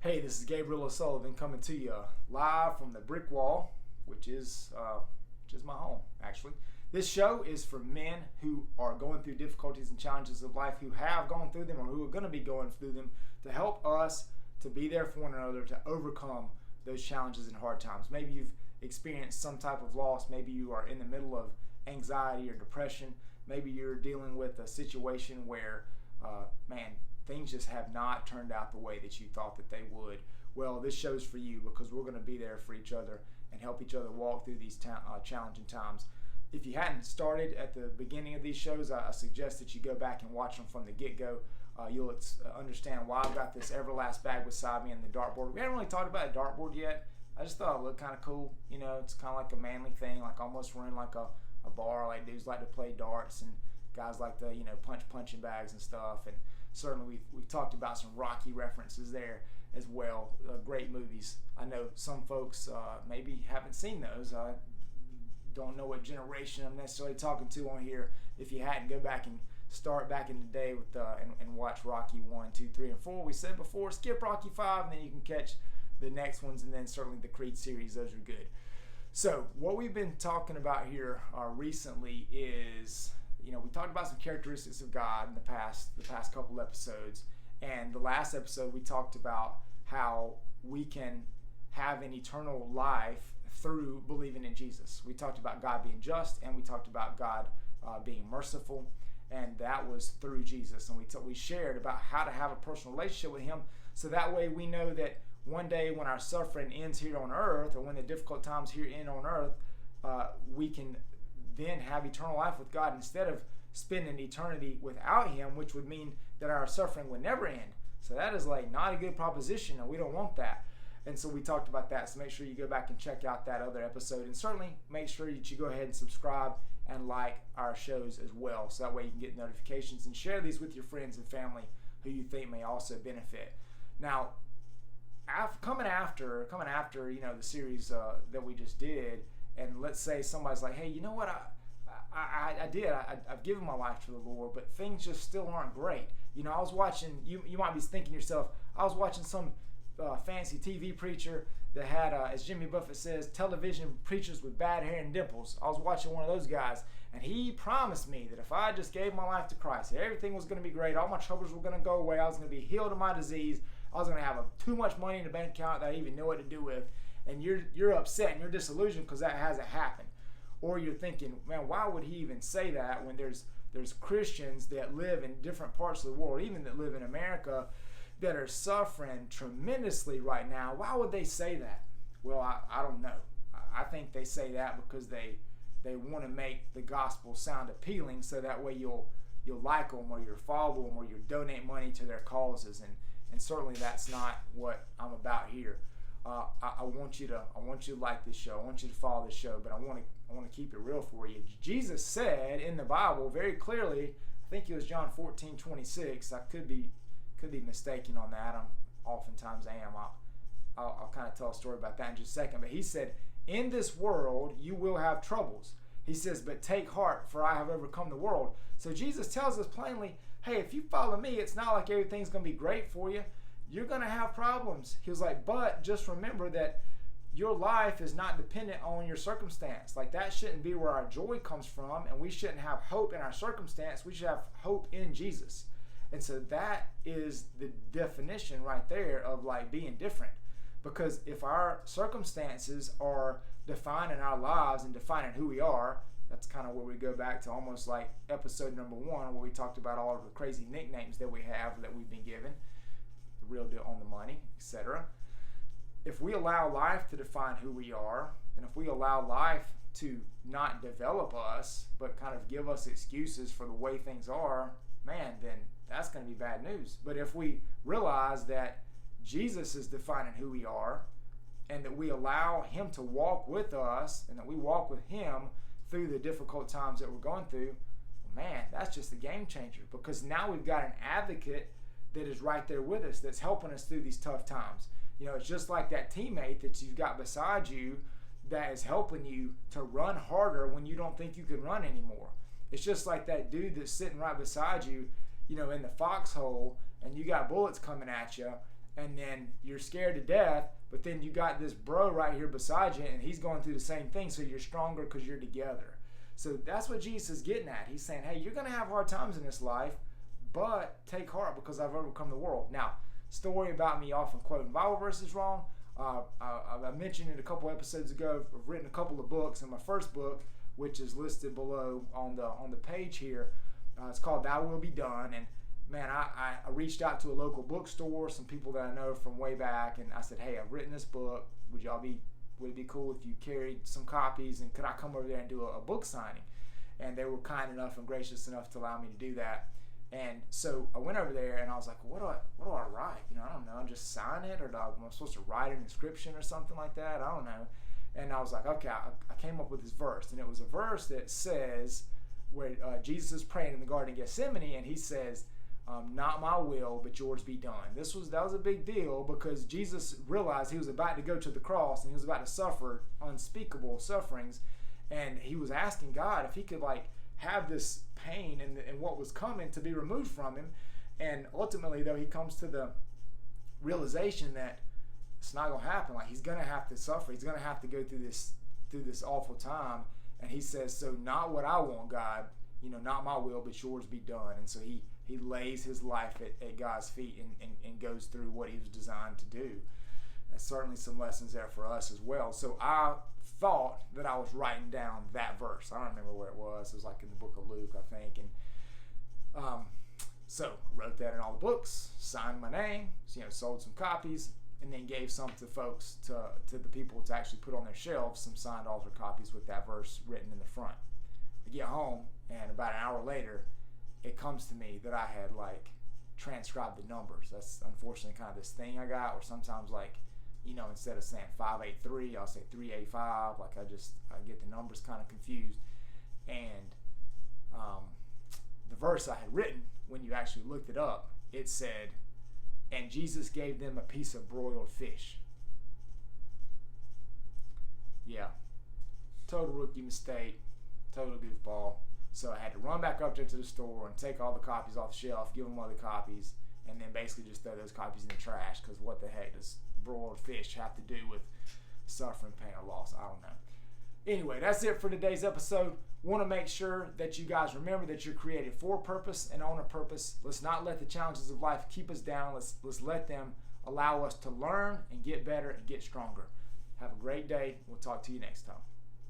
Hey, this is Gabriel O'Sullivan coming to you live from the brick wall, which is my home, actually. This show is for men who are going through difficulties and challenges of life, who have gone through them or who are going to be going through them, to help us to be there for one another, to overcome those challenges and hard times. Maybe you've experienced some type of loss. Maybe you are in the middle of anxiety or depression. Maybe you're dealing with a situation where, things just have not turned out the way that you thought that they would. Well, this show's for you because we're going to be there for each other and help each other walk through these challenging times. If you hadn't started at the beginning of these shows, I suggest that you go back and watch them from the get-go. You'll understand why I've got this Everlast bag beside me and the dartboard. We haven't really talked about a dartboard yet. I just thought it looked kind of cool. You know, it's kind of like a manly thing, like almost running like a bar. Like dudes like to play darts and guys like to, punch punching bags and stuff. And certainly we've talked about some Rocky references there as well. Great movies. I know some folks maybe haven't seen those. I don't know what generation I'm necessarily talking to on here. If you hadn't, go back and start back in the day with and watch Rocky 1, 2, 3, and 4. We said before, skip Rocky 5, and then you can catch the next ones, and then certainly the Creed series. Those are good. So what we've been talking about here recently is, we talked about some characteristics of God in the past couple episodes. And the last episode, we talked about how we can have an eternal life through believing in Jesus. We talked about God being just, and we talked about God being merciful, and that was through Jesus. And we shared about how to have a personal relationship with Him, so that way we know that one day when our suffering ends here on earth, or when the difficult times here end on earth, we can then have eternal life with God instead of spending eternity without Him, which would mean that our suffering would never end. So that is like not a good proposition, and we don't want that. And so we talked about that. So make sure you go back and check out that other episode, and certainly make sure that you go ahead and subscribe and like our shows as well, so that way you can get notifications and share these with your friends and family who you think may also benefit. Now, coming after the series that we just did, and let's say somebody's like, hey, you know what, I've given my life to the Lord, but things just still aren't great. I was watching, you might be thinking to yourself, I was watching some fancy TV preacher that had, as Jimmy Buffett says, television preachers with bad hair and dimples. I was watching one of those guys, and he promised me that if I just gave my life to Christ, everything was going to be great, all my troubles were going to go away, I was going to be healed of my disease, I was going to have too much money in the bank account that I even know what to do with. And you're upset and you're disillusioned because that hasn't happened. Or you're thinking, man, why would he even say that when there's Christians that live in different parts of the world, even that live in America, that are suffering tremendously right now? Why would they say that? Well, I don't know. I think they say that because they want to make the gospel sound appealing, so that way you'll like them, or you'll follow them, or you'll donate money to their causes. And certainly that's not what I'm about here. I want you to like this show. I want you to follow this show, but I want to keep it real for you. Jesus said in the Bible very clearly, I think it was John 14:26. I could be mistaken on that. Oftentimes I am. I'll kind of tell a story about that in just a second. But he said, in this world you will have troubles. He says, but take heart, for I have overcome the world. So Jesus tells us plainly, hey, if you follow me, it's not like everything's going to be great for you. You're going to have problems. He was like, but just remember that your life is not dependent on your circumstance. Like, that shouldn't be where our joy comes from, and we shouldn't have hope in our circumstance. We should have hope in Jesus. And so that is the definition right there of like being different. Because if our circumstances are defining our lives and defining who we are, that's kind of where we go back to almost like episode number 1, where we talked about all of the crazy nicknames that we have, that we've been given. Real deal, on the money, etc. If we allow life to define who we are, and if we allow life to not develop us, but kind of give us excuses for the way things are, man, then that's going to be bad news. But if we realize that Jesus is defining who we are, and that we allow Him to walk with us, and that we walk with Him through the difficult times that we're going through, man, that's just a game changer. Because now we've got an advocate that is right there with us, that's helping us through these tough times. It's just like that teammate that you've got beside you that is helping you to run harder when you don't think you can run anymore. It's just like that dude that's sitting right beside you, in the foxhole, and you got bullets coming at you, and then you're scared to death, but then you got this bro right here beside you, and he's going through the same thing, so you're stronger because you're together. So that's what Jesus is getting at. He's saying, hey, you're going to have hard times in this life, but take heart because I've overcome the world. Now, story about me often quoting Bible verses wrong. I mentioned it a couple episodes ago. I've written a couple of books, and my first book, which is listed below on the page here, it's called Thy Will Be Done. And man, I reached out to a local bookstore, some people that I know from way back, and I said, hey, I've written this book. Would it be cool if you carried some copies, and could I come over there and do a book signing? And they were kind enough and gracious enough to allow me to do that. And so I went over there, and I was like, what do I write? I don't know, just sign it, or am I supposed to write an inscription or something like that? I don't know. And I was like, okay, I came up with this verse, and it was a verse that says, where Jesus is praying in the Garden of Gethsemane, and he says, not my will, but yours be done. That was a big deal, because Jesus realized he was about to go to the cross, and he was about to suffer unspeakable sufferings, and he was asking God if he could have this pain and what was coming to be removed from him. And ultimately, though, he comes to the realization that it's not going to happen. He's going to have to suffer. He's going to have to go through this awful time. And he says, so not what I want, God, not my will, but yours be done. And so he lays his life at God's feet and goes through what he was designed to do. There's certainly some lessons there for us as well. So I thought that I was writing down that verse. I don't remember where it was. It was in the book of Luke, I think. And so wrote that in all the books, signed my name, sold some copies, and then gave some to folks, to the people to actually put on their shelves, some signed altar copies with that verse written in the front. I get home, and about an hour later, it comes to me that I had transcribed the numbers. That's unfortunately kind of this thing I got, where sometimes instead of saying 583, I'll say 385. I get the numbers kind of confused. And the verse I had written, when you actually looked it up, it said, and Jesus gave them a piece of broiled fish. Yeah, total rookie mistake, total goofball. So I had to run back up there to the store and take all the copies off the shelf, give them other copies, and then basically just throw those copies in the trash, because what the heck does broiled fish have to do with suffering, pain, or loss? I don't know. Anyway, that's it for today's episode. Want to make sure that you guys remember that you're created for a purpose and on a purpose. Let's not let the challenges of life keep us down. Let's let them allow us to learn and get better and get stronger. Have a great day. We'll talk to you next time.